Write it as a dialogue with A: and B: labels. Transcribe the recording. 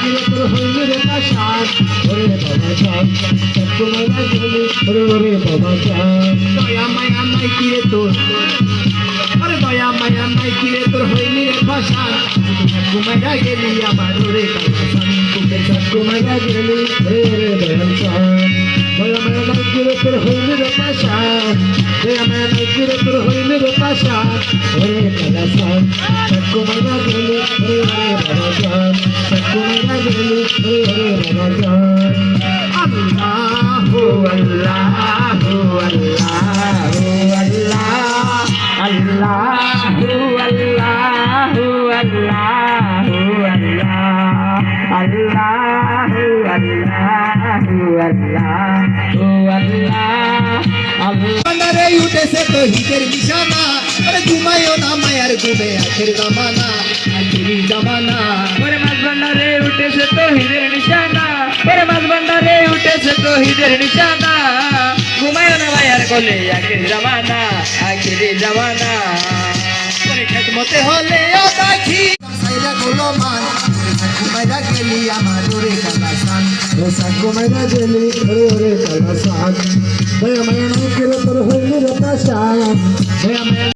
A: কিরে তোর হইল রে পাশান ওরে বাবা জান চক্কু মাইরা গেলি ওরে ওরে বাবা জান দয়া মায়া নাই কিরে তোর ওরে দয়া মায়া নাই কিরে তোর হইল রে পাশান চক্কু মাইরা গেলি আমার ওরে কালাসান তোকে চক্কু মাইরা গেলি ওরে ওরে দয়াল জান দয়া মায়া নাই কিরে তোর হইল রে পাশান দয়া মায়া নাই কিরে তোর হইল রে পাশান ওরে কালাসান চক্কু মাইরা গেলি ওরে ওরে বাবা জান চক্কু মাইরা গেলি ওরে ওরে বাবা জান আল্লাহু আল্লাহু আল্লাহু আল্লাহ আল্লাহু আল্লাহু আল্লাহু আল্লাহ আল্লাহু আল্লাহু আল্লাহু আল্লাহ আল্লাহ উঠেছে তো হিতের নিশানা আরে ঘুমায়ও না মায়ার ঘুমে আখের জামানা আখেরি জামানা
B: ওরে মাছ ভান্ডারে উঠেছে তো হিদের নিশানা ওরে মাছ ভান্ডারে উঠেছে তো হিদের নিশানা ঘুমায় না ভাইয়ার কোলে আখেরি জামানা আখেরি জামানা
A: ওরে খেদমতে হলে ও দেখি সাইরা গোলো মান ঘুমাইরা গেলি আমার ওরে কালাসান ও সাকো মাইরা গেলি ওরে ওরে কালাসান দয়া মায়া নাই করে তোর হইল রে পাশান দয়া মায়া